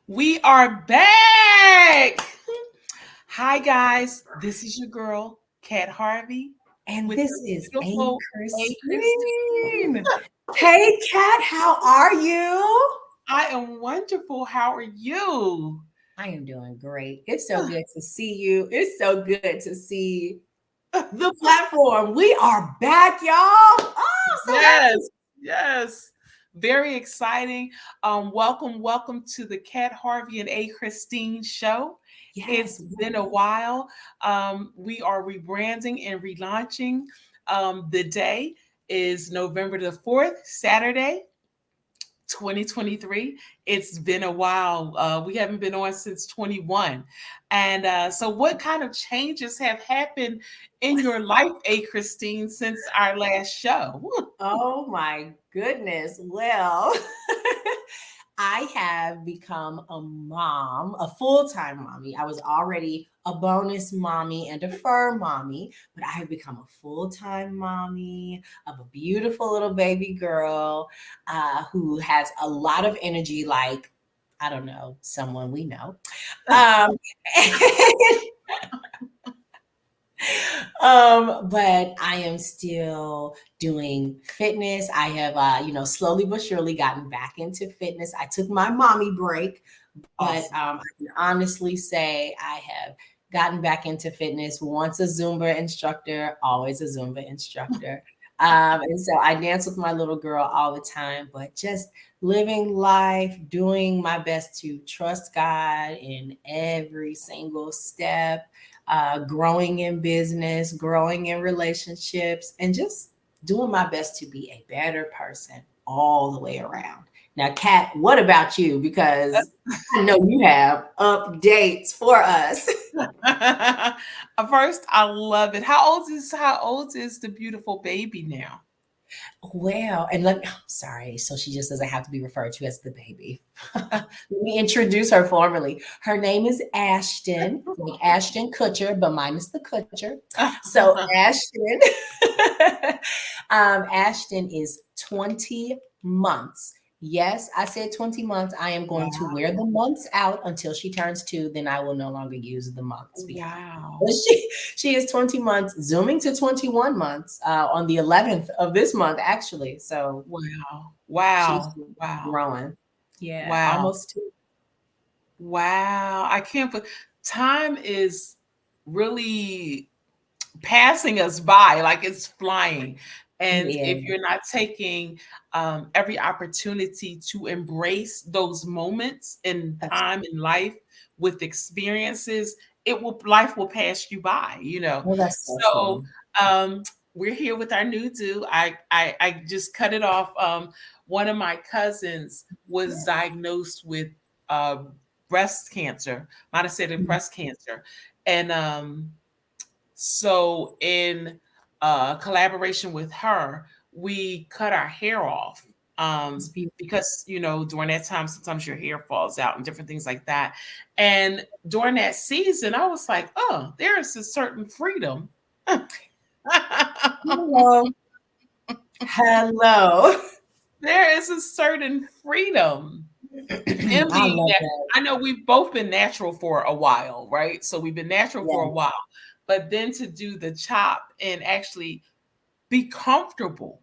We are back. Hi, guys. This is your girl, Kat Harvey, And with this the is A. beautiful A. Christine. Christine. Hey, Kat, how are you? I am wonderful. How are you? I am doing great. It's so good to see you. It's so good to see the platform. We are back, y'all. Oh, so Yes, happy. yes. Very exciting. Welcome to the Kat Harvey and A. Christine show. It's Yes. been a while. We are rebranding and relaunching. The day is November the 4th, Saturday, 2023. It's been a while. We haven't been on since 21. And so, what kind of changes have happened in your life, A. Christine, since our last show? Oh my goodness. Well, I have become a mom, a full time mommy. I was already a bonus mommy and a fur mommy, but I have become a full time mommy of a beautiful little baby girl who has a lot of energy, like, I don't know, someone we know. Um, but I am still doing fitness. I have, slowly but surely gotten back into fitness. I took my mommy break, but Awesome. I can honestly say I have gotten back into fitness. Once a Zumba instructor, always a Zumba instructor. And so I dance with my little girl all the time, but just living life, doing my best to trust God in every single step, growing in business, growing in relationships, and just doing my best to be a better person all the way around. Now, Kat, what about you? Because I know you have updates for us. First, I love it. How old is the beautiful baby now? Well, and sorry, so she just doesn't have to be referred to as the baby. Let me introduce her formally. Her name is Ashton, like Ashton Kutcher, but minus the Kutcher. So Ashton, Ashton is 20 months. Yes, I said 20 months. I am going to Wow. wear the months out until she turns 2. Then I will no longer use the months behind. But Wow. she is 20 months, zooming to 21 months on the 11th of this month, actually. So Wow. she's Wow. Wow. growing. Yeah, Wow. almost 2. Wow. I can't put time is really passing us by like it's flying. It And if is. you're not taking every opportunity to embrace those moments in That's time in life with experiences, life will pass you by, well, that's so So true. um, we're here with our new do. I just cut it off. One of my cousins was diagnosed with uh, breast cancer, metastatic Mhm. breast cancer, and so, in collaboration with her, we cut our hair off It's beautiful. because, during that time, sometimes your hair falls out and different things like that. And during that season, I was like, oh, there is a certain freedom. Hello. Hello. There is a certain freedom in I being love that. that. I know we've both been natural for a while, right? So we've been natural for a Yeah. while, but then to do the chop and actually be comfortable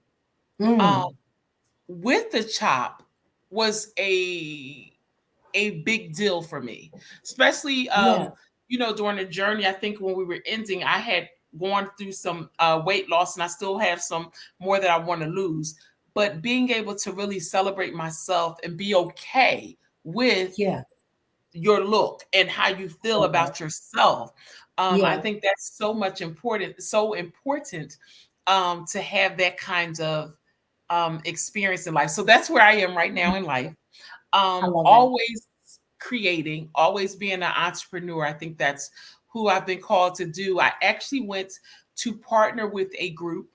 um, Mm, with the chop was a big deal for me, especially yeah. during the journey. I think when we were ending, I had gone through some weight loss, and I still have some more that I want to lose. But being able to really celebrate myself and be okay with Yeah. your look and how you feel Love that. about yourself. I Yeah. think that's so important to have that kind of experience in life. So that's where I am right now in life. I love that. Always creating, always being an entrepreneur. I think that's who I've been called to do. I actually went to partner with a group.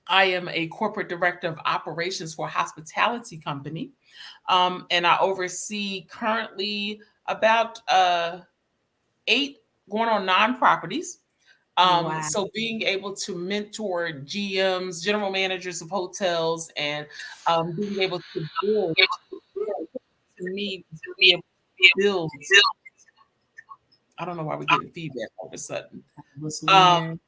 I am a corporate director of operations for a hospitality company, and I oversee currently about 8 going on 9 properties. Wow. So being able to mentor GMs, general managers of hotels, and being able to build to me to be able to builds, I don't know why we're getting feedback all of a sudden. Was Um, weird.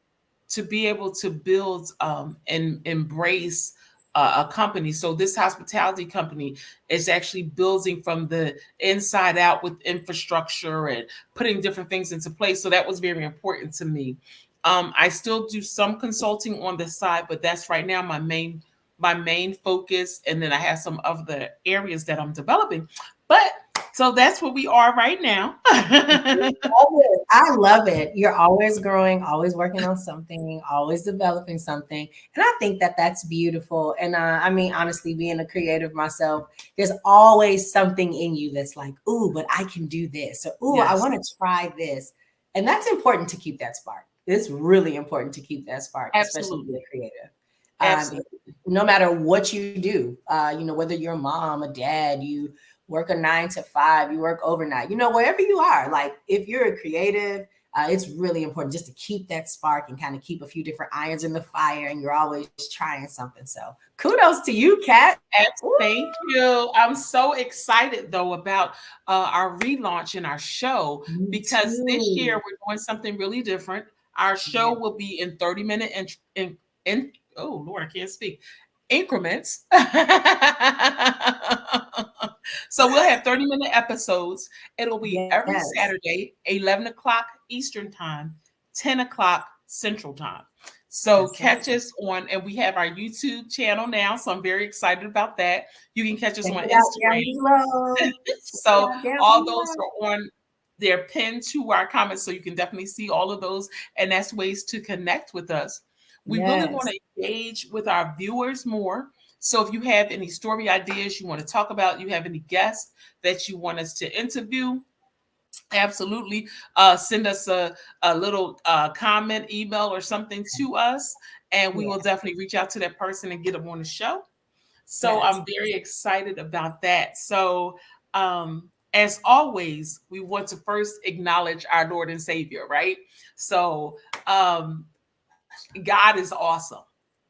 to be able to build and embrace a company. So this hospitality company is actually building from the inside out with infrastructure and putting different things into place. So that was very important to me. I still do some consulting on the side, but that's right now my main focus. And then I have some other areas that I'm developing. But so that's where we are right now. I love it. You're always growing, always working on something, always developing something. And I think that that's beautiful. And I mean, honestly, being a creative myself, there's always something in you that's like, ooh, but I can do this. Or, ooh, I Yes, want to try this. And that's important to keep that spark. It's really important to keep that spark, especially being absolutely. creative. Um, Absolutely. no matter what you do, whether you're a mom, a dad, you work a 9 to 5, you work overnight, wherever you are, like if you're a creative, it's really important just to keep that spark and kind of keep a few different irons in the fire, and you're always trying something. So kudos to you, Kat. Thank you. I'm so excited though about our relaunch in our show Me because this year too. we're doing something really different. Our show Yeah. will be in 30-minute in oh Lord, I can't speak increments. So we'll have 30-minute episodes. It'll be every Yes. Saturday, 11 o'clock Eastern time, 10 o'clock Central time. So That's right. catch us on, and we have our YouTube channel now. So I'm very excited about that. You can catch us Check on it out down Instagram. below. Check it So out down all those below. are on, they're pinned to our comments. So you can definitely see all of those. And that's ways to connect with us. We really want Yes. to engage with our viewers more. So if you have any story ideas you want to talk about, you have any guests that you want us to interview, absolutely send us a little comment, email, or something to us, and we Yeah. will definitely reach out to that person and get them on the show. So Yes. I'm very excited about that. So as always, we want to first acknowledge our Lord and Savior, right? So um, God is awesome,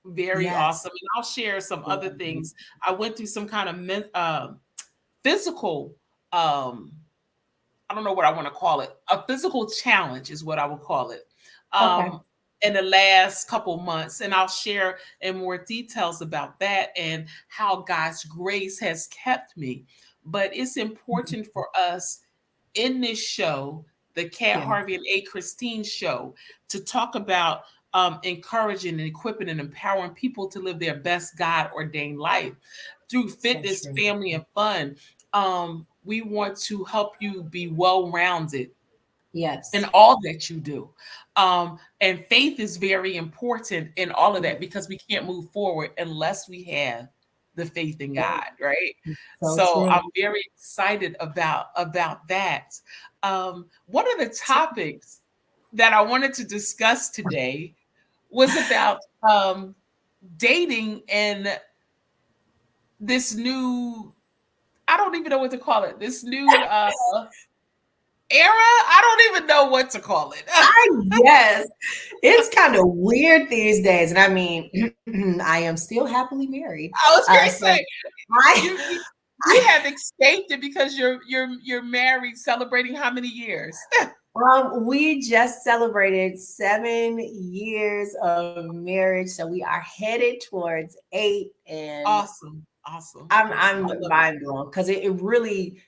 very awesome. Yes. And I'll share some other Yeah. things. I went through some kind of physical um, I don't know what I want to call it. A physical challenge is what I would call it. Okay. Um, in the last couple months, and I'll share in more details about that and how God's grace has kept me. But it's important for us in this show, the Kat Yeah. Harvey and A. Christine show, to talk about encouraging and equipping and empowering people to live their best God ordained life through So fitness, true. family, and fun. We want to help you be well rounded in Yes. all that you do. And faith is very important in all of Yeah. that because we can't move forward unless we have the faith in God, right? So So true. I'm very excited about that. One of the topics that I wanted to discuss today was about dating and this new, I don't even know what to call it, this new era. I don't even know what to call it. Yes, it's kind of weird these days. And I mean, I am still happily married. I was going to So say I, you have escaped it because you're married, celebrating how many years? we just celebrated 7 years of marriage. So we are headed towards 8. And Awesome, awesome, I'm awesome. I I'm love it. mind blown because it really,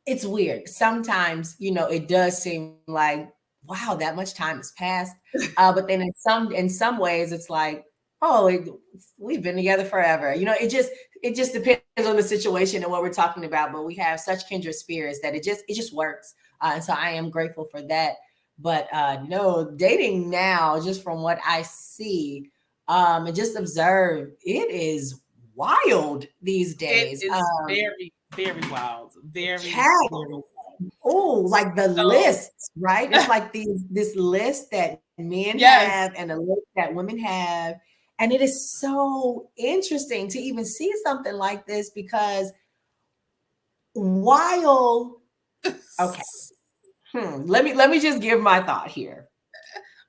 it's weird. Sometimes, it does seem like, wow, that much time has passed. But then in some ways, it's like, oh, we've been together forever. It just depends on the situation and what we're talking about. But we have such kindred spirits that it just works. And so I am grateful for that. But no, dating now, just from what I see, and just observe, it is wild these It days. is very, very wild. Very, Cat. very. Oh, like the So lists, right? It's like this list that men have yes, and a list that women have. And it is so interesting to even see something like this because while, okay, let me just give my thought here.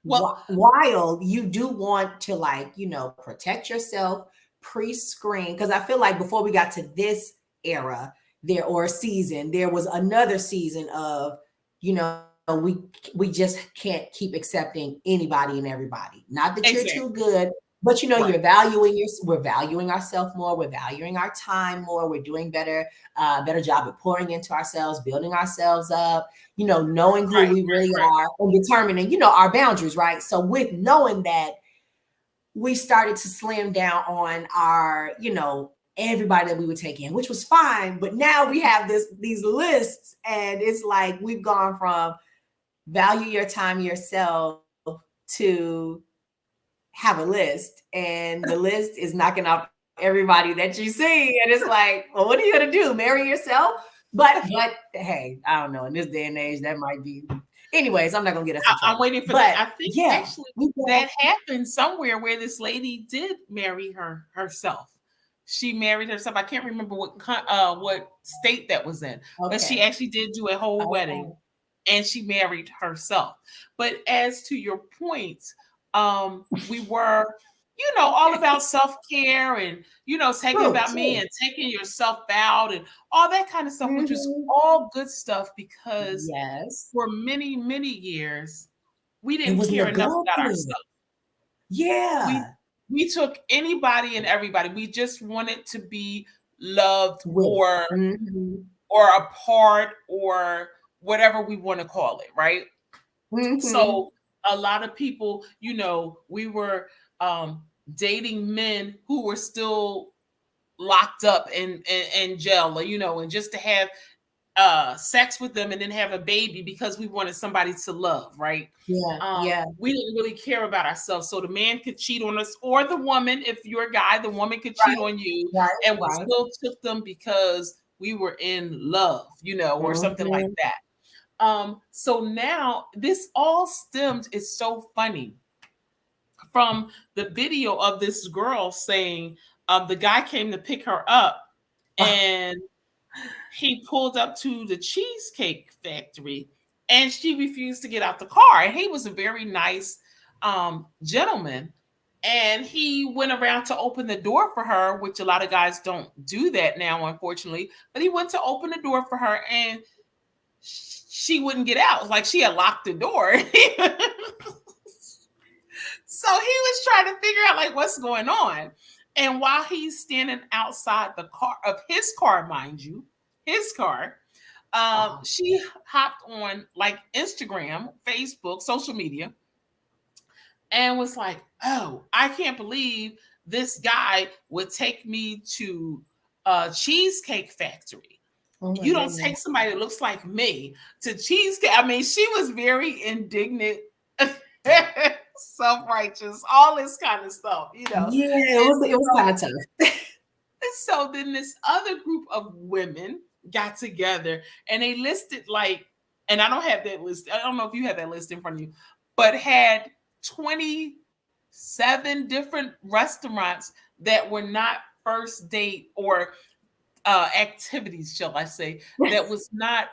well, While you do want to, like, protect yourself, pre-screen, because I feel like before we got to this era, there, or a season, there was another season of, we just can't keep accepting anybody and everybody. Not that you're too Exactly. good, but Right. we're valuing ourselves more, we're valuing our time more, we're doing better job at pouring into ourselves, building ourselves up, knowing who Right. we really Right. are and determining, our boundaries, right? So with knowing that, we started to slim down on our, everybody that we would take in, which was fine. But now we have these lists, and it's like we've gone from value your time yourself to have a list, and the list is knocking out everybody that you see, and it's like, well, what are you gonna do, marry yourself? But hey, I don't know, in this day and age that might be, anyways, I'm not gonna get us in I'm trouble. waiting for But that. I think yeah, actually we go. that happened somewhere where this lady did marry herself. She married herself. I can't remember what state that was in, but she Okay. actually did do a whole wedding, Okay. and she married herself. But as to your point, we were, all about self-care and, taking True, about me true. and taking yourself out and all that kind of stuff, which was Mhm. all good stuff because Yes. for many, many years, we It didn't was care enough about neglected. ourselves. We Yeah. we took anybody and everybody. We just wanted to be loved With. Mhm. or a part or whatever we want to call it, right? Mhm. So a lot of people, we were um dating men who were still locked up in jail, and just to have sex with them and then have a baby because we wanted somebody to love, right? Yeah, yeah. We didn't really care about ourselves. So the man could cheat on us, or the woman, if you're a guy, the woman could cheat Right, on you, right, and we right. still took them because we were in love, or something like Mhm. that. So now this all stemmed, it's so funny, from the video of this girl saying the guy came to pick her up, and he pulled up to the cheesecake factory, and she refused to get out the car. And he was a very nice gentleman. And he went around to open the door for her, which a lot of guys don't do that now, unfortunately. But he went to open the door for her, and she wouldn't get out. Like she had locked the door. So he was trying to figure out like what's going on. And while he's standing outside the car of his car, mind you, his car, Oh, she hopped on like Instagram, Facebook, social media, and was like, "Oh, I can't believe this guy would take me to a cheesecake factory. oh my You don't goodness. take somebody that looks like me to cheesecake." I mean, she was very indignant, self-righteous, all this kind of stuff, Yeah, And it was kind of tough. and so then this other group of women got together, and they listed like, and I don't have that list. I don't know if you have that list in front of you, but had 27 different restaurants that were not first date or activities, shall I say, that was not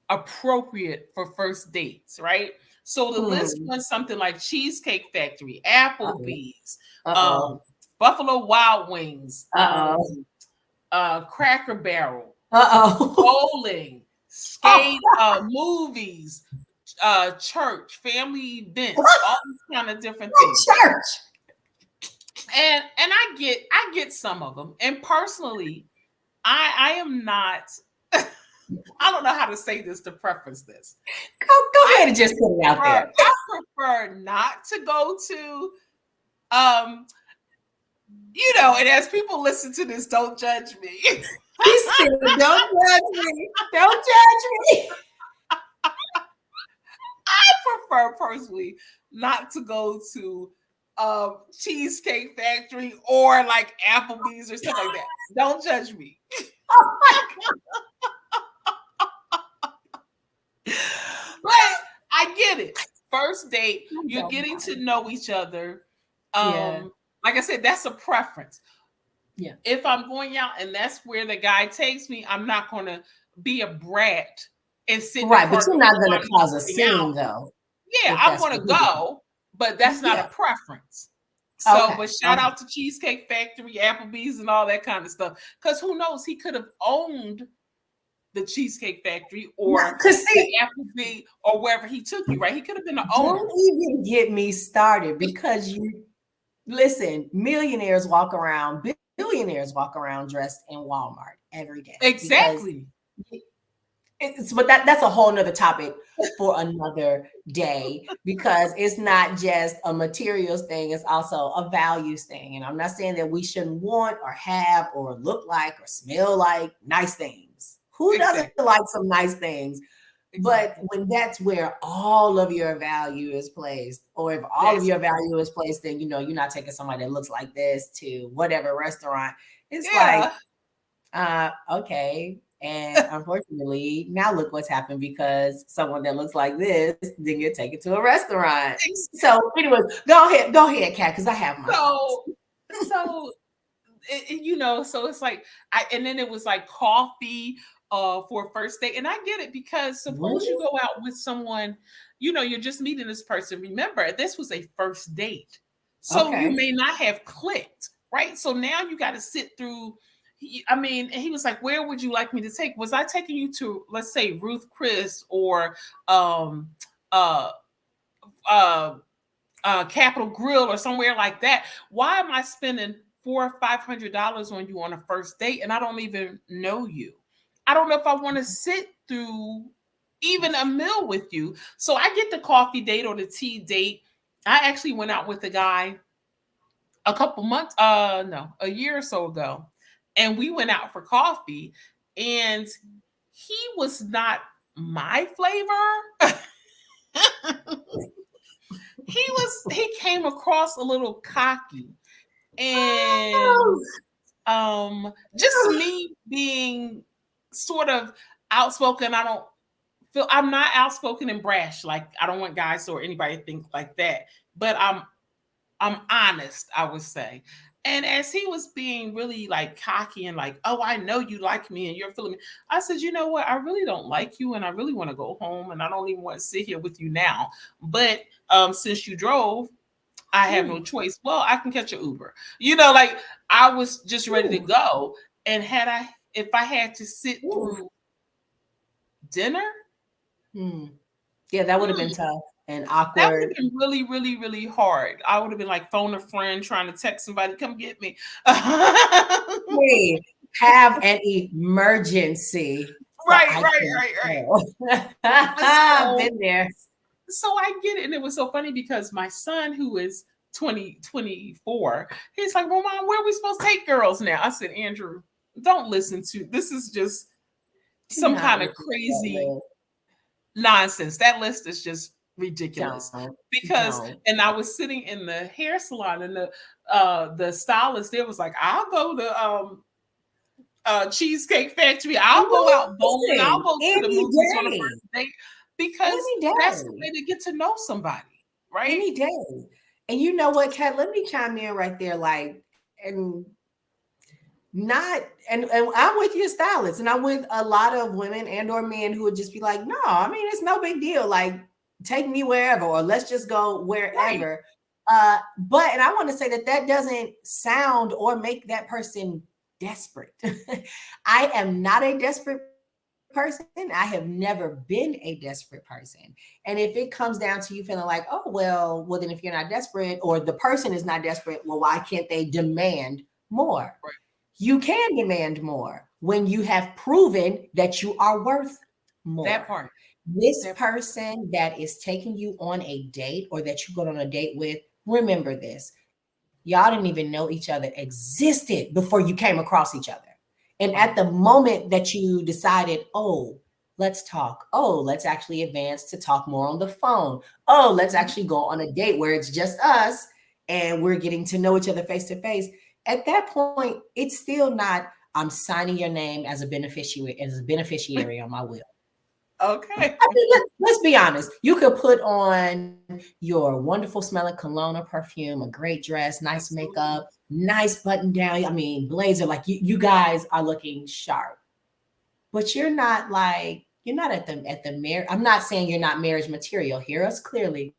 appropriate for first dates, right? So the list Hmm. was something like Cheesecake Factory, Uh-oh. Applebee's, Uh-oh. um, Buffalo Wild Wings, Uh-oh. Cracker Barrel, Uh-oh. bowling, Oh, skate, movies, church, family events, all these kind of different things. church. And I get some of them. And personally, I am not. I don't know how to say this to preface this. Go I ahead and just put it out there. I prefer not to go to um and as people listen to this, don't judge me. He said, "Don't judge me. Don't judge me." Prefer personally not to go to Cheesecake Factory or like Applebee's or stuff like that. Don't judge me. Oh my But I get it. First date, you're God. getting to know each other. Yeah. Like I said, that's a preference. Yeah. If I'm going out and that's where the guy takes me, I'm not going to be a brat and sit in the Right, but car you're the not whole going time to he's cause a working out. scene, though, Yeah, if I'm that's going what to he did. go, but that's not a Yeah. preference. So, Okay. but shout out to Cheesecake Factory, Applebee's, and all that kind of stuff. Because who knows, he could have owned the Cheesecake Factory or Because the see, Applebee or wherever he took you, right? He could have been the don't owner. even get me started because you listen, millionaires walk around, billionaires walk around dressed in Walmart every day because Exactly. but that's a whole nother topic for another day because it's not just a materials thing, it's also a values thing. And I'm not saying that we shouldn't want or have or look like or smell like nice things. Who doesn't Exactly. like some nice things? But Exactly. when that's where all of your value is placed, or if all of That's your value is placed, then you're not taking somebody that looks like this to whatever restaurant. It's like, yeah. okay. And unfortunately, now look what's happened because someone that looks like this didn't get taken to a restaurant. So, anyways, go ahead, Kat, because I have my thoughts. So, so so it's like and then it was like coffee for a first date. And I get it because suppose you Really? go out with someone, you're just meeting this person. Remember, this was a first date. So you Okay. may not have clicked, right? So now you got to sit through I mean, and he was like, "Where would you like me to take? Was I taking you to, let's say, Ruth Chris or um uh uh Capital Grill or somewhere like that? Why am I spending $400 or $500 on you on a first date and I don't even know you? I don't know if I want to sit through even a meal with you." So I get the coffee date or the tea date. I actually went out with a guy a couple months, no, a year or so ago, and we went out for coffee, and he was not my flavor. He came across a little cocky, and just me being sort of outspoken. I'm not outspoken and brash. Like, I don't want guys or anybody to think like that, but I'm honest, I would say. And as he was being really like cocky and like, "Oh, I know you like me and you're feeling me," I said, "You know what? I really don't like you and I really want to go home and I don't even want to sit here with you now. But since you drove, I have no Ooh, choice. Well, I can catch an Uber." Like, I was just ready to ooh, go. And if I had to sit ooh. through dinner, Hmm. Yeah, that would have been hmm, tough and that would have awkward. been really, really, really hard. I would have been like phone a friend trying to text somebody, "Come get me." Hey, have an emergency so Right, I right, can right, right. go. So, Been there. I get it. And it was so funny because my son, who is 24, he's like, "Well, Mom, where are we supposed to take girls now?" I said, "Andrew, don't listen to this. Is just Do some not kind of listen to that crazy list. nonsense. That list is just ridiculous." Don't. Because, Don't. and I was sitting in the hair salon, and the stylist there was like, "I'll go to Cheesecake Factory. I'll go out bowling. I'll Listen, go to the any movies on a day. first date," because Any that's the day. way to get to know somebody, right? Any day. And you know what, Kat? Let me chime in right there. Like, and not and I'm with your stylist, and I'm with a lot of women and or men who would just be like, no, I mean, it's no big deal. Like, take me wherever, or let's just go Right. wherever. But and I want to say that that doesn't sound or make that person desperate. I am not a desperate person. I have never been a desperate person. And if it comes down to you feeling like, oh, well, then if you're not desperate or the person is not desperate, well, why can't they demand more? Right. You can demand more when you have proven that you are worth That more. part. This That part. person that is taking you on a date or that you go on a date with, remember this. Y'all didn't even know each other existed before you came across each other. And at the Right. moment that you decided, oh, let's talk. Oh, let's actually advance to talk more on the phone. Oh, let's Mhm. actually go on a date where it's just us and we're getting to know each other face to face. At that point, it's still not, I'm signing your name as a beneficiary on my will. Okay. I mean, let's be honest. You could put on your wonderful smelling cologne or perfume, a great dress, nice makeup, Absolutely. nice button down. I mean, blazer. Like you guys are looking sharp, but you're not at the marriage. I'm not saying you're not marriage material. Hear us clearly.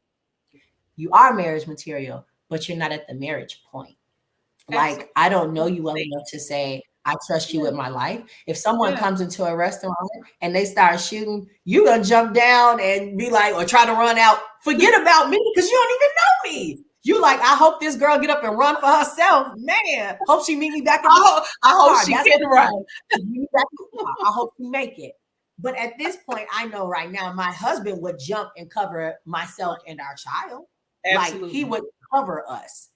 You are marriage material, but you're not at the marriage point. Like, Absolutely. I don't know you well enough to say, I trust you Yeah. with my life. If someone Yeah. comes into a restaurant and they start shooting, you're going to jump down and be like, or try to run out. Forget about me because you don't even know me. You like, I hope this girl get up and run for herself. Man, hope she meet me back at the I hope car. she That's can the run. plan. Meet me back at the car. I hope you make it. But at this point, I know right now my husband would jump and cover myself and our child. Like, he Absolutely. would cover us.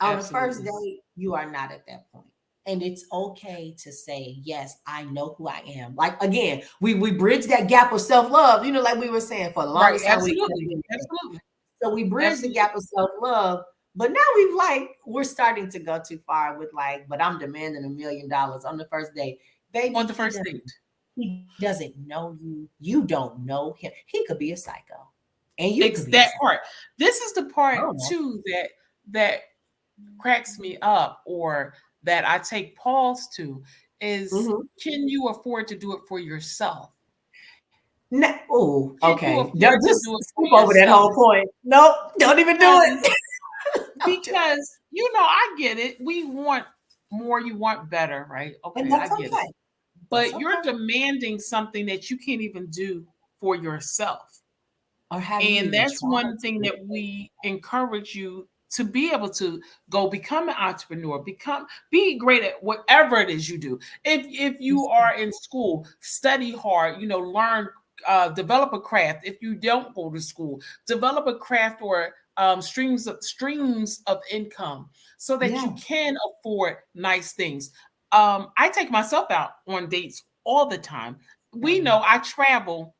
On the first Absolutely. date, you are not at that point. And it's okay to say, yes, I know who I am. Like, again, we bridge that gap of self-love, like we were saying for the Right. longest time. Absolutely. Absolutely. So we bridge the Absolutely. gap of self-love, but now we're starting to go too far with like, but I'm demanding $1 million on the first date. Baby, On the first date. he doesn't know you. You don't know him. He could be a psycho. And you could It's be a that psycho. part. This is the part Oh, too that cracks me up, or that I take pause to, is mm-hmm. can you afford to do it for yourself? Oh, Can you okay. afford to Just do it for skip over that yourself? whole point. Nope, don't even do Because it. Don't do it. because I get it. We want more, you want better, right? And Okay, I that's get it. okay. That's But you're okay. demanding something that you can't even do for yourself. Or have you And even that's tried one thing to? that we encourage you to be able to go become an entrepreneur, be great at whatever it is you do. If you are in school, study hard, learn, develop a craft. If you don't go to school, develop a craft, or streams of income, so that you Yeah. can afford nice things. I take myself out on dates all the time. We Same. know I travel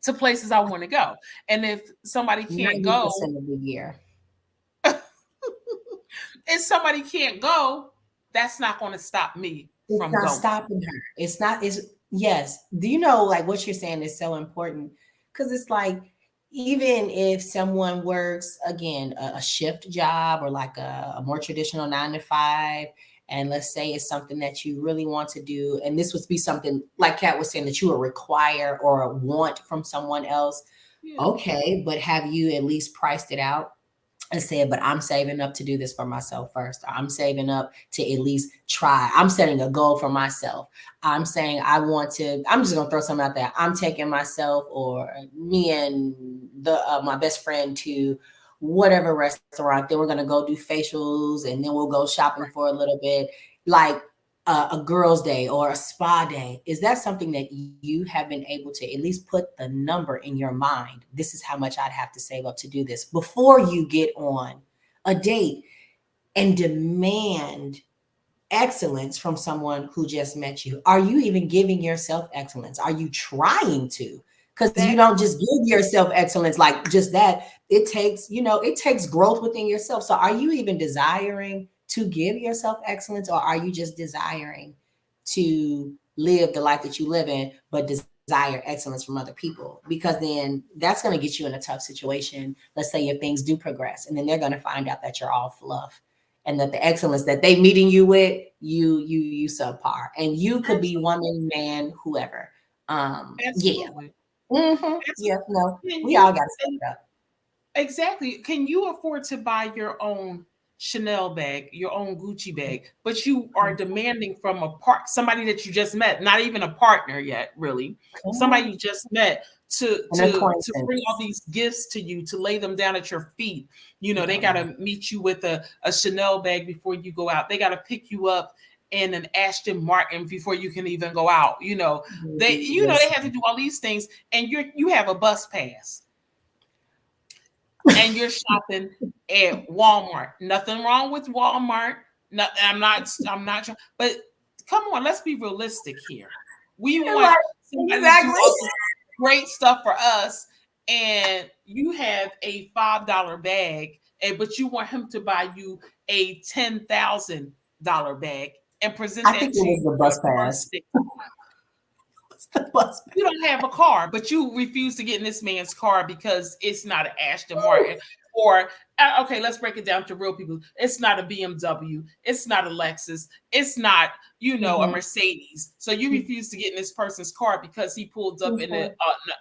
to places I want to go. And if somebody can't go, 90% of the year. if somebody can't go, that's not going to stop me It's from not going. stopping her. It's not, it's yes. Do you know like what you're saying is so important? Because it's like, even if someone works again a shift job or like a more traditional 9 to 5, and let's say it's something that you really want to do, and this would be something like Kat was saying that you would require or want from someone else. Yeah. Okay, but have you at least priced it out and said, but I'm saving up to do this for myself first. I'm saving up to at least try. I'm setting a goal for myself. I'm saying I'm just gonna throw something out there. I'm taking myself or me and my best friend to whatever restaurant. Then we're gonna go do facials and then we'll go shopping Right. for a little bit. Like a girls' day or a spa day. Is that something that you have been able to at least put the number in your mind? This is how much I'd have to save up to do this before you get on a date and demand excellence from someone who just met you. Are you even giving yourself excellence? Are you trying to? Because you That don't just give yourself excellence like just that. It takes growth within yourself. So are you even desiring to give yourself excellence, or are you just desiring to live the life that you live in, but desire excellence from other people? Because then that's going to get you in a tough situation. Let's say if things do progress, and then they're going to find out that you're all fluff and that the excellence that they meeting you with, you subpar, and you could be absolutely, woman, man, whoever. Yeah. absolutely, Yeah, absolutely. no, Can we all you got to step and it up. exactly? Can you afford to buy your own Chanel bag, your own Gucci bag, but you are demanding from somebody that you just met, not even a partner yet, really, Come somebody on. you just met, to An bring all acquaintance. these gifts to you, to lay them down at your feet. They got No. to meet you with a Chanel bag before you go out. They got to pick you up in an Ashton Martin before you can even go out. They have to Listen, do all these things, and you have a bus pass and you're shopping at Walmart. Nothing wrong with Walmart. No, I'm not. But come on, let's be realistic here. We you're want like, somebody to do exactly. all this great stuff for us, and you have a $5 bag, but you want him to buy you a $10,000 bag and present I that think it to was you the on a bus first pass. date. The bus You don't have a car, but you refuse to get in this man's car because it's not an Aston pass. Martin. Or, okay, let's break it down to real people. It's not a BMW. It's not a Lexus. It's not, a Mhm. Mercedes. So you refuse to get in this person's car because he pulled up Mhm.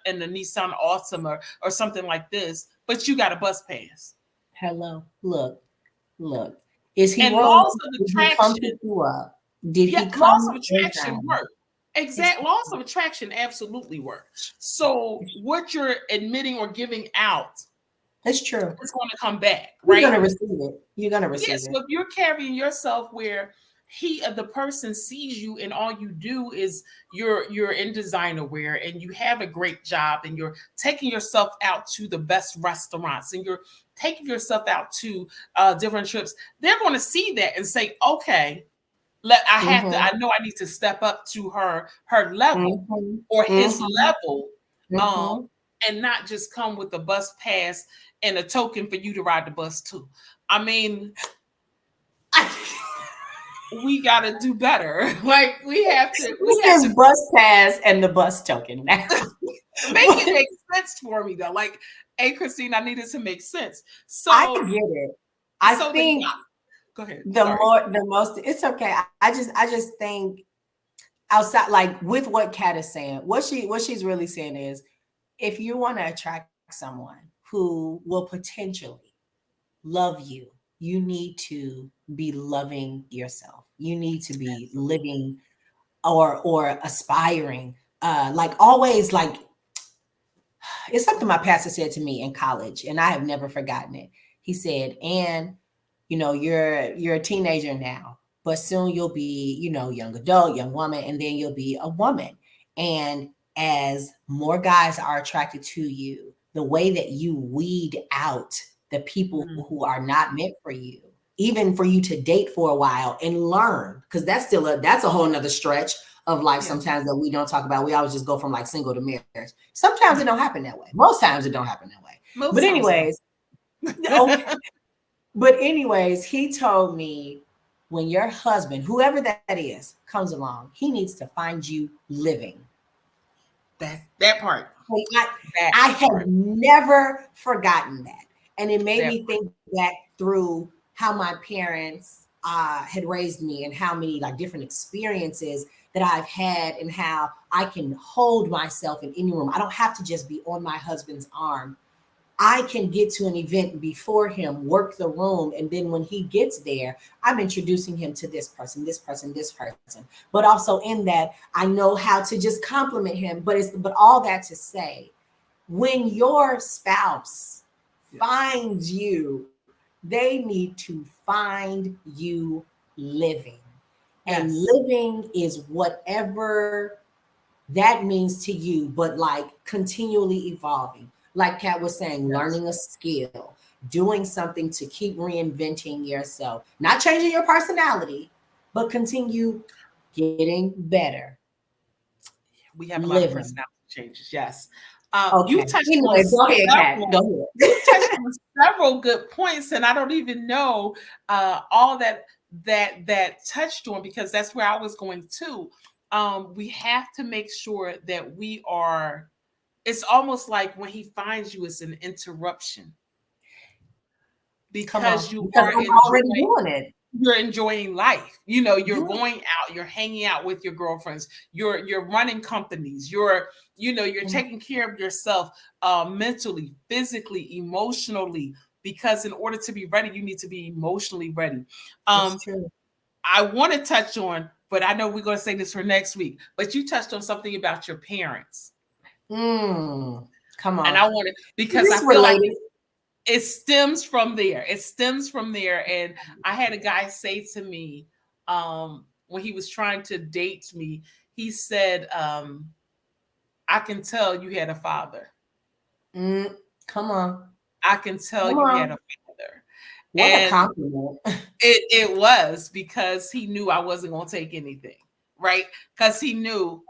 in the Nissan Altima or something like this, but you got a bus pass. Hello. Look. Is he And wrong? laws of Did he come attraction, pick you up? Did yeah, he laws come of in attraction time? work. Exact laws of attraction absolutely work. So what you're admitting or giving out It's true. is going to come back, You're right? gonna receive it. You're gonna receive Yes. it. So if you're carrying yourself where the person sees you and all you do is you're in designer wear and you have a great job and you're taking yourself out to the best restaurants and you're taking yourself out to different trips, they're going to see that and say, okay, I Mm-hmm. know I need to step up to her level Mm-hmm. or his Mm-hmm. level, um, Mm-hmm. and not just come with a bus pass and a token for you to ride the bus too. I mean, we got to do better. Like we What's have this to bus pass and the bus token now? make it make sense for me though. Like, hey, Christine, I need it to make sense. I So, get it. I the think go ahead. the Sorry. more the most it's okay. I just think outside, like with what Kat is saying, what she's really saying is, if you want to attract someone who will potentially love you, you need to be loving yourself. You need to be Absolutely. living or aspiring. Like always, like it's something my pastor said to me in college, and I have never forgotten it. He said, "And you're a teenager now, but soon you'll be, young adult, young woman, and then you'll be a woman. And as more guys are attracted to you, the way that you weed out the people Mhm. who are not meant for you, even for you to date for a while and learn, because that's a whole nother stretch of life Yeah. sometimes that we don't talk about. We always just go from like single to marriage. Sometimes it don't happen that way. Most times it don't happen that way. But Most times no. anyways, okay. But anyways, he told me when your husband, whoever that is, comes along, he needs to find you living. That part. Like, That I have part. never forgotten that. And it made That me part. think back through how my parents had raised me and how many like different experiences that I've had and how I can hold myself in any room. I don't have to just be on my husband's arm. I can get to an event before him, work the room, and then when he gets there, I'm introducing him to this person, this person, this person. But also in that, I know how to just compliment him. But all that to say, when your spouse Yes. finds you, they need to find you living. And Yes. living is whatever that means to you, but like continually evolving. Like Kat was saying, Yes. learning a skill, doing something to keep reinventing yourself, not changing your personality, but continue getting better, We have a lot of living. personality changes. Yes. Okay. You touched on Anyway, go ahead, Kat. several. Go You touched ahead. on several good points, and I don't even know all that touched on because that's where I was going to. We have to make sure that we are. It's almost like when he finds you, it's an interruption Come because on. you Because are I'm already enjoying doing it. you're enjoying life. You know, you're Yeah. going out, you're hanging out with your girlfriends, you're running companies, you're Mm, taking care of yourself mentally, physically, emotionally, because in order to be ready, you need to be emotionally ready. it's Um, true. I want to touch on, but I know we're going to say this for next week, but you touched on something about your parents. Mm, come And on. I want to because I This feel like related. it stems from there. It stems from there. And I had a guy say to me, when he was trying to date me, he said, I can tell you had a father. Mm, come on. I can tell Come you had a on. father. What a And compliment. it was because he knew I wasn't going to take anything, right? Because he knew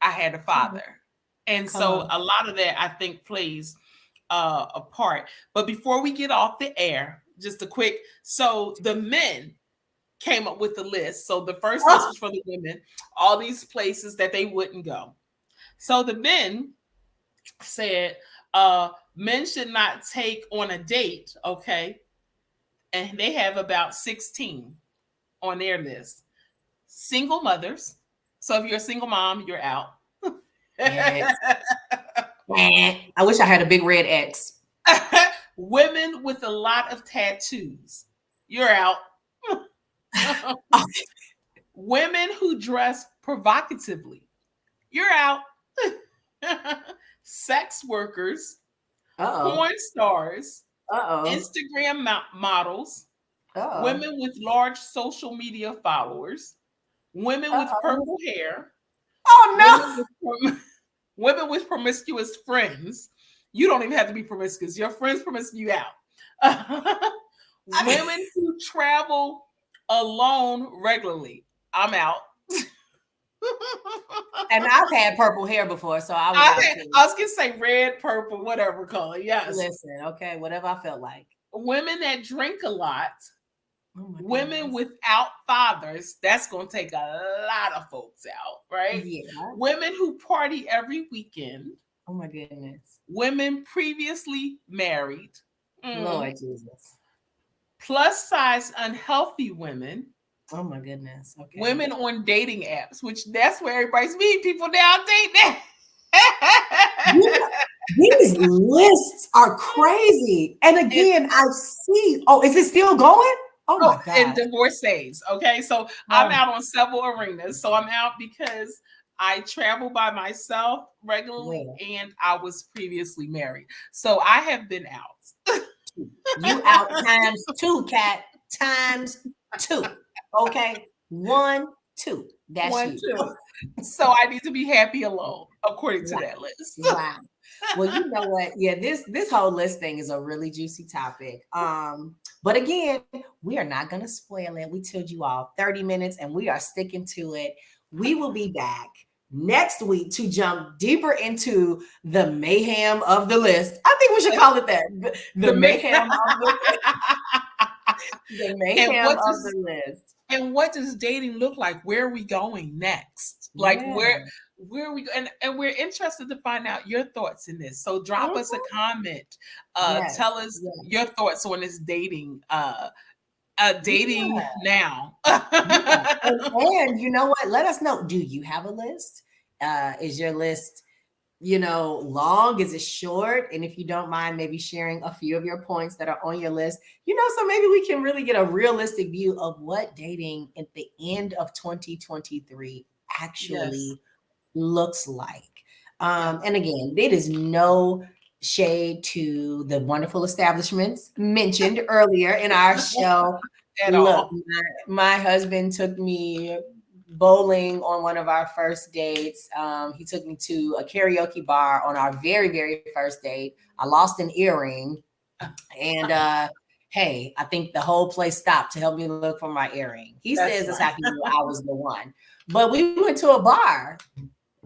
I had a father. And Come so on. a lot of that I think plays a part. But before we get off the air, just a quick so the men came up with the list. So the first list was for the women, all these places that they wouldn't go. So the men said men should not take on a date, okay? And they have about 16 on their list. Single mothers. So if you're a single mom, you're out. Yes. I wish I had a big red X. Women with a lot of tattoos, you're out. Women who dress provocatively, you're out. Sex workers, Uh-oh. porn stars, Uh-oh. Instagram models, Uh-oh. women with large social media followers, women with Uh-oh. purple hair, Oh women no. with women with promiscuous friends. You don't even have to be promiscuous. Your friends promiscuous you out. Women who travel alone regularly. I'm out. And I've had purple hair before, so I was out too. I was gonna say red, purple, whatever color. Yes. Listen, okay, whatever I felt like. Women that drink a lot. Oh my Women goodness. without fathers. That's gonna take a lot of folks out, right? Yeah. Women who party every weekend. Oh my goodness. Women previously married. Lord Jesus. Plus size unhealthy women. Oh my goodness. Okay. Women on dating apps, which that's where everybody's meeting people now. Dating. These lists are crazy. And again, I see. Oh, is it still going? Oh my God. And divorcees. Okay. So I'm out on several arenas. So I'm out because I travel by myself regularly and I was previously married. So I have been out. You out times 2, Kat. Times 2. Okay. 1, 2. That's 1, you. 2. So I need to be happy alone, according to that list. Wow. Well, you know what? Yeah, this whole list thing is a really juicy topic. But again, we are not going to spoil it. We told you all 30 minutes and we are sticking to it. We will be back next week to jump deeper into the mayhem of the list. I think we should call it that. The mayhem of the the mayhem of the list. And what does dating look like? Where are we going next? Like where are we, and we're interested to find out your thoughts in this. So drop us a comment. Tell us your thoughts on this dating dating now. And you know what? Let us know. Do you have a list? Is your list, long? Is it short? And if you don't mind, maybe sharing a few of your points that are on your list, so maybe we can really get a realistic view of what dating at the end of 2023 actually looks like. And again, it is no shade to the wonderful establishments mentioned earlier in our show. Look, my husband took me bowling on one of our first dates. He took me to a karaoke bar on our very, very first date. I lost an earring, and hey, I think the whole place stopped to help me look for my earring. He says that's how he knew I was the one. But we went to a bar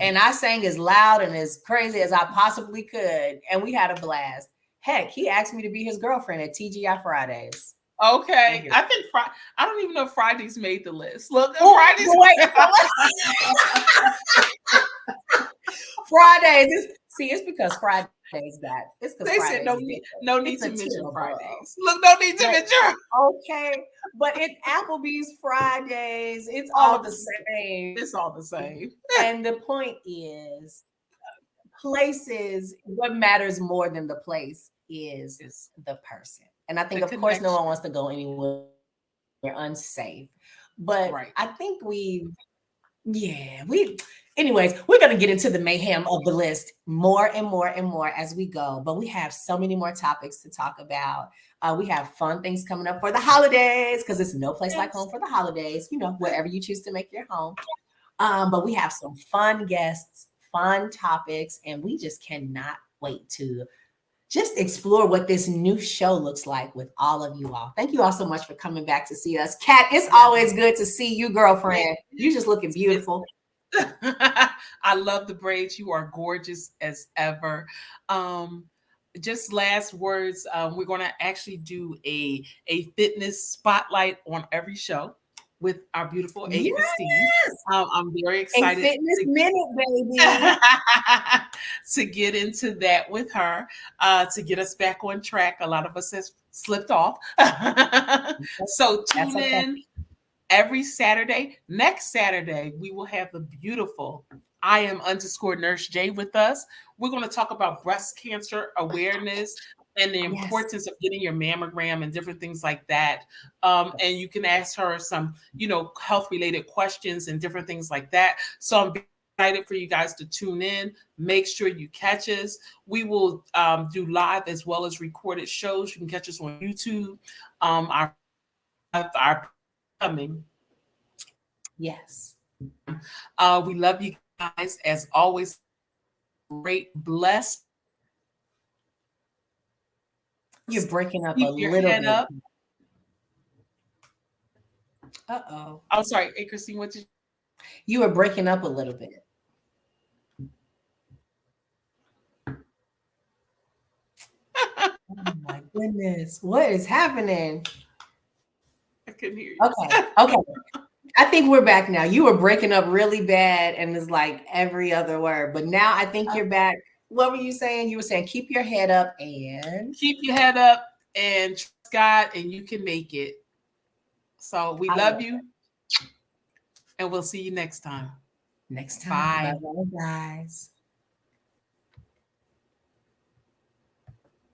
and I sang as loud and as crazy as I possibly could, and we had a blast. Heck, he asked me to be his girlfriend at TGI Fridays. Okay, I think I don't even know if Fridays made the list. Look, Fridays. Fridays. See, it's because Fridays got. It's because they said no need to mention Fridays. Look, no need to mention. Okay, but it's Applebee's Fridays. It's all the same. It's all the same. And the point is, places. What matters more than the place is the person. And I think, of course, no one wants to go anywhere unsafe. But I think anyways, we're going to get into the mayhem of the list more and more and more as we go. But we have so many more topics to talk about. We have fun things coming up for the holidays because it's no place like home for the holidays, wherever you choose to make your home. But we have some fun guests, fun topics, and we just cannot wait to just explore what this new show looks like with all of you all. Thank you all so much for coming back to see us. Kat, it's always good to see you, girlfriend. You just looking beautiful. I love the braids. You are gorgeous as ever. Just last words. We're going to actually do a fitness spotlight on every show with our beautiful Christine. I'm very excited. A fitness minute, baby. To get into that with her, to get us back on track. A lot of us has slipped off. So tune in every Saturday. Next Saturday, we will have the beautiful I am _Nurse J with us. We're going to talk about breast cancer awareness, and the Yes. importance of getting your mammogram and different things like that. And you can ask her some, health related questions and different things like that. So I'm excited for you guys to tune in. Make sure you catch us. We will do live as well as recorded shows. You can catch us on YouTube. Our coming. Yes. We love you guys as always. Great, blessed. You're breaking up a Keep your little head bit. up. Uh-oh. I'm sorry, hey Christine, what did you? You were breaking up a little bit. Oh my goodness. What is happening? I couldn't hear you. Okay. Okay. I think we're back now. You were breaking up really bad and it's like every other word. But now I think you're back. What were you saying? You were saying keep your head up and Keep your head up and trust God, and you can make it. So we love you, and we'll see you next time. next time. Bye. Bye-bye, guys.